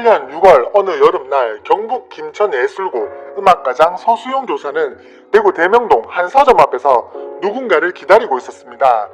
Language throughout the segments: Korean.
2017년 6월 어느 여름날 경북 김천예술고 음악가장 서수용 교사는 대구 대명동 한 서점 앞에서 누군가를 기다리고 있었습니다.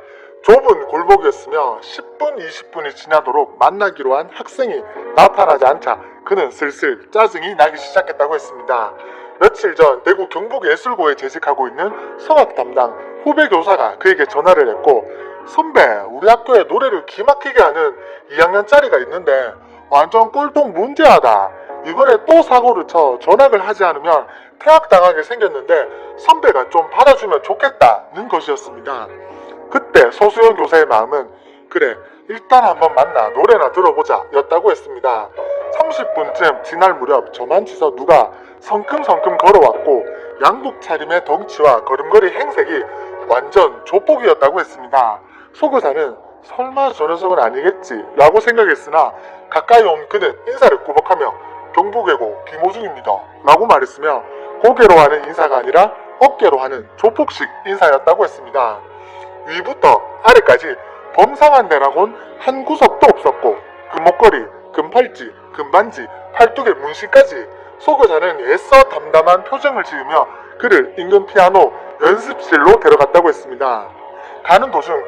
좁은 골목이었으며 10분 20분이 지나도록 만나기로 한 학생이 나타나지 않자 그는 슬슬 짜증이 나기 시작했다고 했습니다. 며칠 전 대구 경북예술고에 재직하고 있는 성악 담당 후배 교사가 그에게 전화를 했고, 선배, 우리 학교에 노래를 기막히게 하는 2학년짜리가 있는데 완전 꼴통 문제하다. 이번에 또 사고를 쳐 전학을 하지 않으면 퇴학당하게 생겼는데 선배가 좀 받아주면 좋겠다는 것이었습니다. 그때 서수영 교사의 마음은 그래, 일단 한번 만나 노래나 들어보자 였다고 했습니다. 30분쯤 지날 무렵 저만치서 누가 성큼성큼 걸어왔고 양복 차림의 덩치와 걸음걸이 행색이 완전 조폭이었다고 했습니다. 소 교사는 설마 저 녀석은 아니겠지 라고 생각했으나 가까이 온 그는 인사를 꾸벅하며 경북예고 김호중입니다 라고 말했으며 고개로 하는 인사가 아니라 어깨로 하는 조폭식 인사였다고 했습니다. 위부터 아래까지 범상한 데라곤 한 구석도 없었고 금목걸이, 금팔찌, 금반지, 팔뚝에 문신까지 소 교사는 애써 담담한 표정을 지으며 그를 인근 피아노 연습실로 데려갔다고 했습니다. 가는 도중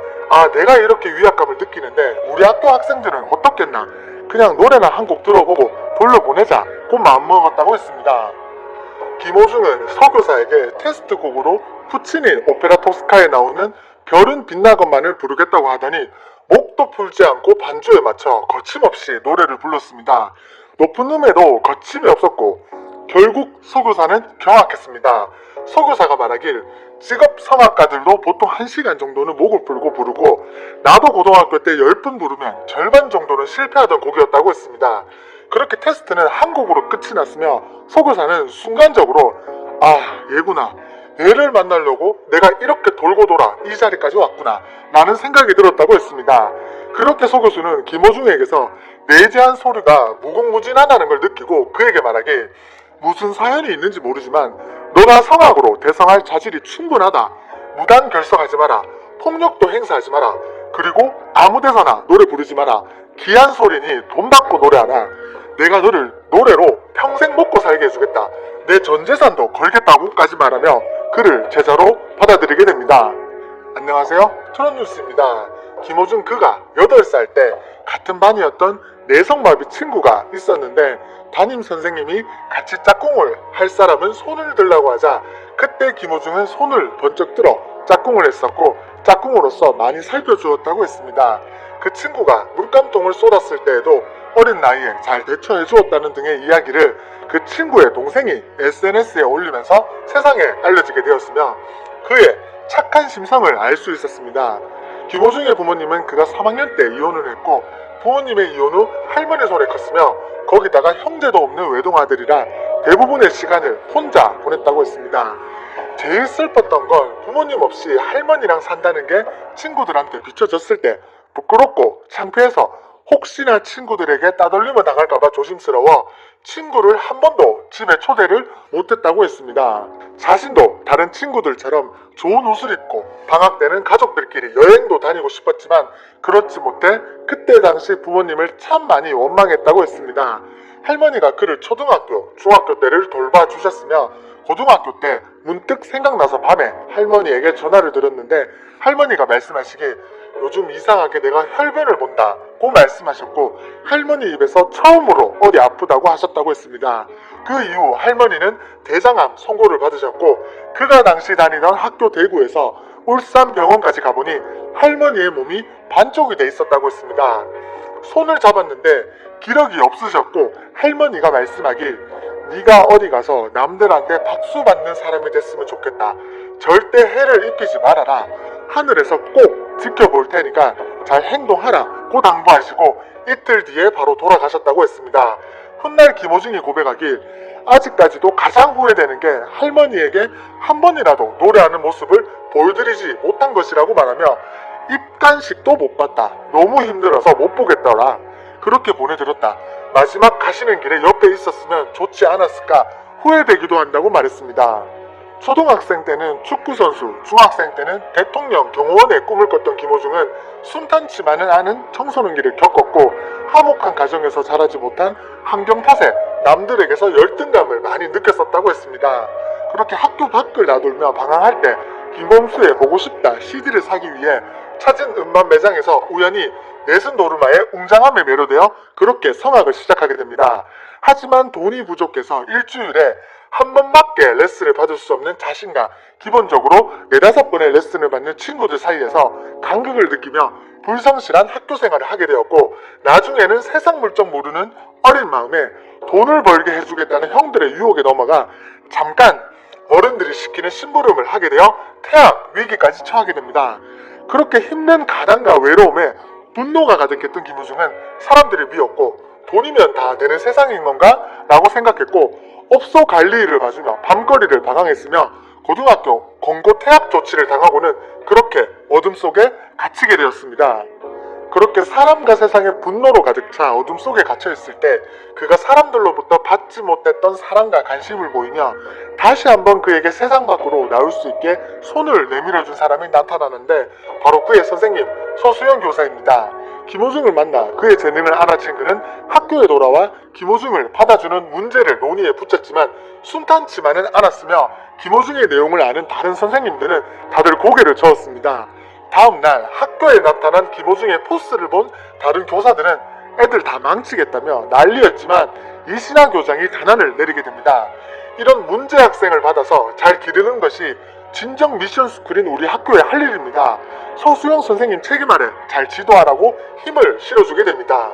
내가 이렇게 위압감을 느끼는데 우리 학교 학생들은 어떻겠나, 그냥 노래나 한 곡 들어보고 돌려보내자 고 마음먹었다고 했습니다. 김호중은 서 교사에게 테스트곡으로 푸치니 오페라 토스카에 나오는 별은 빛나건만을 부르겠다고 하더니 목도 풀지 않고 반주에 맞춰 거침없이 노래를 불렀습니다. 높은 음에도 거침이 없었고 결국 서 교사는 경악했습니다. 서 교사가 말하길 직업 성악가들도 보통 1시간 정도는 목을 풀고 부르고 나도 고등학교 때 10분 부르면 절반 정도는 실패하던 곡이었다고 했습니다. 그렇게 테스트는 한 곡으로 끝이 났으며 서 교사는 순간적으로 얘구나, 얘를 만나려고 내가 이렇게 돌고 돌아 이 자리까지 왔구나 라는 생각이 들었다고 했습니다. 그렇게 서 교수는 김호중에게서 내재한 소리가 무궁무진하다는 걸 느끼고 그에게 말하길 무슨 사연이 있는지 모르지만 너가 성악으로 대성할 자질이 충분하다. 무단 결석하지 마라. 폭력도 행사하지 마라. 그리고 아무데서나 노래 부르지 마라. 귀한 소리니 돈 받고 노래하라. 내가 너를 노래로 평생 먹고 살게 해주겠다. 내 전 재산도 걸겠다고까지 말하며 그를 제자로 받아들이게 됩니다. 안녕하세요, 트롯뉴스입니다. 김호중 그가 8살 때 같은 반이었던 내성마비 친구가 있었는데 담임 선생님이 같이 짝꿍을 할 사람은 손을 들라고 하자 그때 김호중은 손을 번쩍 들어 짝꿍을 했었고 짝꿍으로서 많이 살펴주었다고 했습니다. 그 친구가 물감통을 쏟았을 때에도 어린 나이에 잘 대처해 주었다는 등의 이야기를 그 친구의 동생이 SNS에 올리면서 세상에 알려지게 되었으며 그의 착한 심성을 알 수 있었습니다. 김호중의 부모님은 그가 3학년 때 이혼을 했고 부모님의 이혼 후 할머니 손에 컸으며 거기다가 형제도 없는 외동아들이라 대부분의 시간을 혼자 보냈다고 했습니다. 제일 슬펐던 건 부모님 없이 할머니랑 산다는 게 친구들한테 비춰졌을 때 부끄럽고 창피해서 혹시나 친구들에게 따돌림을 당할까봐 조심스러워 친구를 한 번도 집에 초대를 못했다고 했습니다. 자신도 다른 친구들처럼 좋은 옷을 입고 방학 때는 가족들끼리 여행도 다니고 싶었지만 그렇지 못해 그때 당시 부모님을 참 많이 원망했다고 했습니다. 할머니가 그를 초등학교, 중학교 때를 돌봐주셨으며 고등학교 때 문득 생각나서 밤에 할머니에게 전화를 드렸는데 할머니가 말씀하시길 요즘 이상하게 내가 혈변을 본다 고 말씀하셨고 할머니 입에서 처음으로 어디 아프다고 하셨다고 했습니다. 그 이후 할머니는 대장암 선고를 받으셨고 그가 당시 다니던 학교 대구에서 울산 병원까지 가보니 할머니의 몸이 반쪽이 돼 있었다고 했습니다. 손을 잡았는데 기력이 없으셨고 할머니가 말씀하길 네가 어디 가서 남들한테 박수 받는 사람이 됐으면 좋겠다. 절대 해를 입히지 말아라. 하늘에서 꼭 지켜볼 테니까 잘 행동하라 고 당부하시고 이틀 뒤에 바로 돌아가셨다고 했습니다. 훗날 김호중이 고백하길 아직까지도 가장 후회되는 게 할머니에게 한 번이라도 노래하는 모습을 보여드리지 못한 것이라고 말하며 입간식도 못 봤다. 너무 힘들어서 못 보겠더라. 그렇게 보내드렸다. 마지막 가시는 길에 옆에 있었으면 좋지 않았을까 후회되기도 한다고 말했습니다. 초등학생 때는 축구선수, 중학생 때는 대통령, 경호원의 꿈을 꿨던 김호중은 순탄치만은 않은 청소년기를 겪었고 화목한 가정에서 자라지 못한 환경 탓에 남들에게서 열등감을 많이 느꼈었다고 했습니다. 그렇게 학교 밖을 나돌며 방황할 때 김범수의 보고 싶다 CD를 사기 위해 찾은 음반 매장에서 우연히 내순 노르마의 웅장함에 매료되어 그렇게 성악을 시작하게 됩니다. 하지만 돈이 부족해서 일주일에 한 번밖에 레슨을 받을 수 없는 자신과 기본적으로 4-5번의 레슨을 받는 친구들 사이에서 간극을 느끼며 불성실한 학교 생활을 하게 되었고 나중에는 세상 물정 모르는 어린 마음에 돈을 벌게 해주겠다는 형들의 유혹에 넘어가 잠깐 어른들이 시키는 심부름을 하게 되어 태학 위기까지 처하게 됩니다. 그렇게 힘든 가난과 외로움에 분노가 가득했던 김우중은 사람들이 미웠고 돈이면 다 되는 세상인 건가? 라고 생각했고 업소 관리 일을 봐주며 밤거리를 방황했으며 고등학교 권고 퇴학 조치를 당하고는 그렇게 어둠 속에 갇히게 되었습니다. 그렇게 사람과 세상의 분노로 가득 차 어둠 속에 갇혀있을 때 그가 사람들로부터 받지 못했던 사랑과 관심을 보이며 다시 한번 그에게 세상 밖으로 나올 수 있게 손을 내밀어준 사람이 나타나는데 바로 그의 선생님 서수영 교사입니다. 김호중을 만나 그의 재능을 알아챈 그는 학교에 돌아와 김호중을 받아주는 문제를 논의에 붙였지만 순탄치만은 않았으며 김호중의 내용을 아는 다른 선생님들은 다들 고개를 저었습니다. 다음날 학교에 나타난 김호중의 포스를 본 다른 교사들은 애들 다 망치겠다며 난리였지만 이신하 교장이 단안을 내리게 됩니다. 이런 문제 학생을 받아서 잘 기르는 것이 진정 미션 스쿨인 우리 학교의 할 일입니다. 서수영 선생님 책임 아래 잘 지도하라고 힘을 실어주게 됩니다.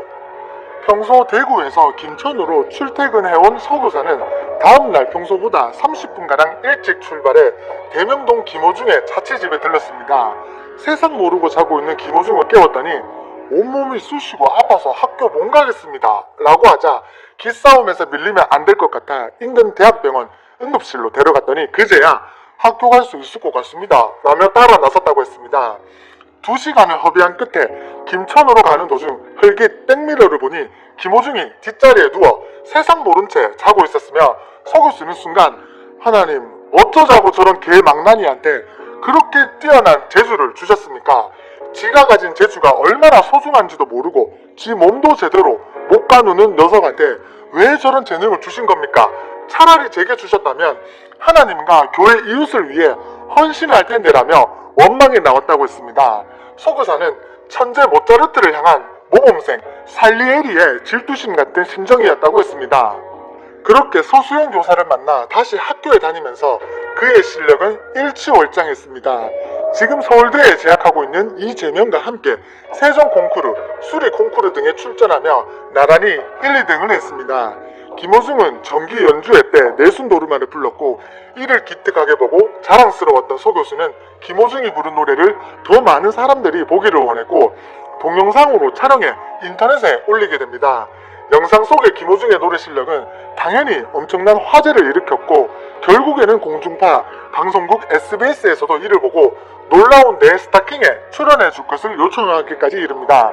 평소 대구에서 김천으로 출퇴근해온 서 교사는 다음날 평소보다 30분가량 일찍 출발해 대명동 김호중의 자취집에 들렀습니다. 세상 모르고 자고 있는 김호중을 깨웠더니 온몸이 쑤시고 아파서 학교 못 가겠습니다 라고 하자 기싸움에서 밀리면 안 될 것 같아 인근 대학병원 응급실로 데려갔더니 그제야 학교 갈 수 있을 것 같습니다 라며 따라 나섰다고 했습니다. 2시간을 허비한 끝에 김천으로 가는 도중 흘깃 백미러를 보니 김호중이 뒷자리에 누워 세상 모른 채 자고 있었으며 서 교수는 순간 하나님 어쩌자고 저런 개망나니한테 그렇게 뛰어난 재주를 주셨습니까? 지가 가진 재주가 얼마나 소중한지도 모르고 지 몸도 제대로 못 가누는 녀석한테 왜 저런 재능을 주신 겁니까? 차라리 제게 주셨다면 하나님과 교회 이웃을 위해 헌신할 텐데라며 원망이 나왔다고 했습니다. 서 교사는 천재 모차르트를 향한 모범생 살리에리의 질투심 같은 심정이었다고 했습니다. 그렇게 서수영 교사를 만나 다시 학교에 다니면서 그의 실력은 일취월장했습니다. 지금 서울대에 재학하고 있는 이재명과 함께 세종 콩쿠르, 수리 콩쿠르 등에 출전하며 나란히 1, 2등을 했습니다. 김호중은 정기 연주회 때 내순 노르마를 불렀고 이를 기특하게 보고 자랑스러웠던 서 교수는 김호중이 부른 노래를 더 많은 사람들이 보기를 원했고 동영상으로 촬영해 인터넷에 올리게 됩니다. 영상 속의 김호중의 노래 실력은 당연히 엄청난 화제를 일으켰고 결국에는 공중파 방송국 SBS에서도 이를 보고 놀라운 내 스타킹에 출연해 줄 것을 요청하기까지 이릅니다.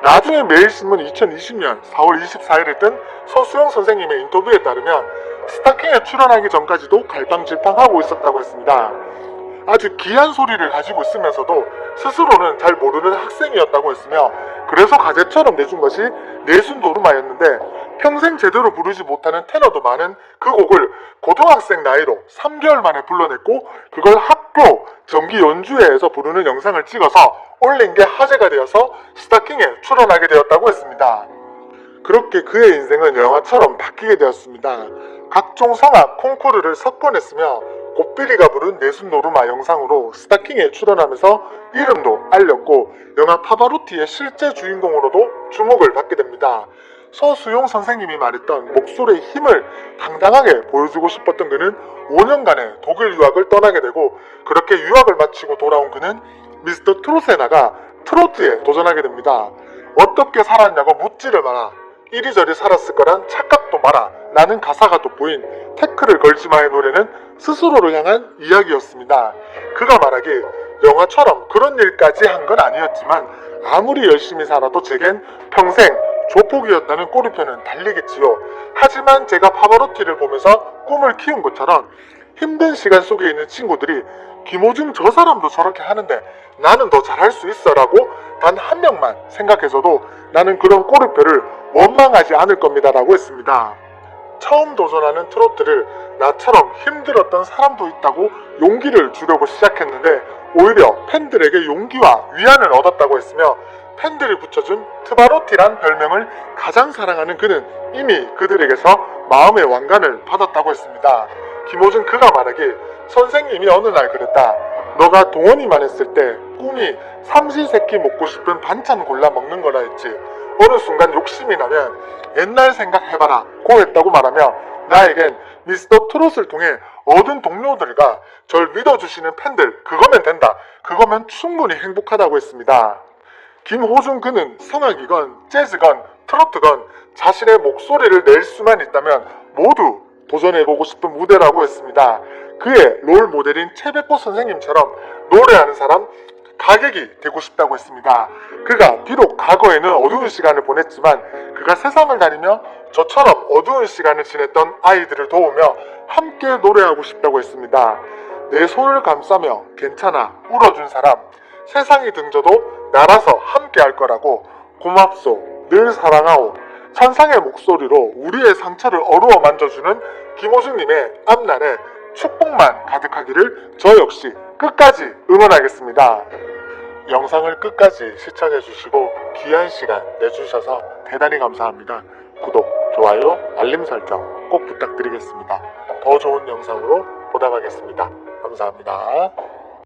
나중에 매일신문 2020년 4월 24일에 뜬 서수영 선생님의 인터뷰에 따르면 스타킹에 출연하기 전까지도 갈팡질팡하고 있었다고 했습니다. 아주 귀한 소리를 가지고 있으면서도 스스로는 잘 모르는 학생이었다고 했으며 그래서 가제처럼 내준 것이 내순 노르마였는데 평생 제대로 부르지 못하는 테너도 많은 그 곡을 고등학생 나이로 3개월 만에 불러냈고 그걸 학교 정기 연주회에서 부르는 영상을 찍어서 올린 게 화제가 되어서 스타킹에 출연하게 되었다고 했습니다. 그렇게 그의 인생은 영화처럼 바뀌게 되었습니다. 각종 성악 콩쿠르를 석권했으며 곱비리가 부른 내순 노르마 영상으로 스타킹에 출연하면서 이름도 알렸고 영화 파바로티의 실제 주인공으로도 주목을 받게 됩니다. 서수용 선생님이 말했던 목소리의 힘을 당당하게 보여주고 싶었던 그는 5년간의 독일 유학을 떠나게 되고 그렇게 유학을 마치고 돌아온 그는 미스터 트롯에 나가 트로트에 도전하게 됩니다. 어떻게 살았냐고 묻지를 마라. 이리저리 살았을 거란 착각도 마라. 라는 가사가 돋보인 태클을 걸지마의 노래는 스스로를 향한 이야기였습니다. 그가 말하길 영화처럼 그런 일까지 한 건 아니었지만 아무리 열심히 살아도 제겐 평생 조폭이었다는 꼬리표는 달리겠지요. 하지만 제가 파바로티를 보면서 꿈을 키운 것처럼 힘든 시간 속에 있는 친구들이 김호중 저 사람도 저렇게 하는데 나는 더 잘할 수 있어 라고 단 한 명만 생각해서도 나는 그런 꼬리표를 원망하지 않을 겁니다 라고 했습니다. 처음 도전하는 트로트를 나처럼 힘들었던 사람도 있다고 용기를 주려고 시작했는데 오히려 팬들에게 용기와 위안을 얻었다고 했으며 팬들이 붙여준 트바로티란 별명을 가장 사랑하는 그는 이미 그들에게서 마음의 왕관을 받았다고 했습니다. 김호중 그가 말하길 선생님이 어느 날 그랬다. 너가 동원이만 했을 때 꿈이 삼시세끼 먹고 싶은 반찬 골라 먹는 거라 했지. 어느 순간 욕심이 나면 옛날 생각해봐라 고 했다고 말하며 나에겐 미스터 트롯을 통해 얻은 동료들과 절 믿어주시는 팬들 그거면 된다. 그거면 충분히 행복하다고 했습니다. 김호중 그는 성악이건 재즈건 트로트건 자신의 목소리를 낼 수만 있다면 모두 도전해보고 싶은 무대라고 했습니다. 그의 롤 모델인 최백호 선생님처럼 노래하는 사람 가객이 되고 싶다고 했습니다. 그가 비록 과거에는 어두운 시간을 보냈지만 그가 세상을 다니며 저처럼 어두운 시간을 지냈던 아이들을 도우며 함께 노래하고 싶다고 했습니다. 내 손을 감싸며 괜찮아 울어준 사람 세상이 등져도 나라서 함께 할 거라고 고맙소 늘 사랑하오 천상의 목소리로 우리의 상처를 어루어 만져주는 김호중님의 앞날에 축복만 가득하기를 저 역시 끝까지 응원하겠습니다. 영상을 끝까지 시청해주시고 귀한 시간 내주셔서 대단히 감사합니다. 구독, 좋아요, 알림 설정 꼭 부탁드리겠습니다. 더 좋은 영상으로 보답하겠습니다. 감사합니다.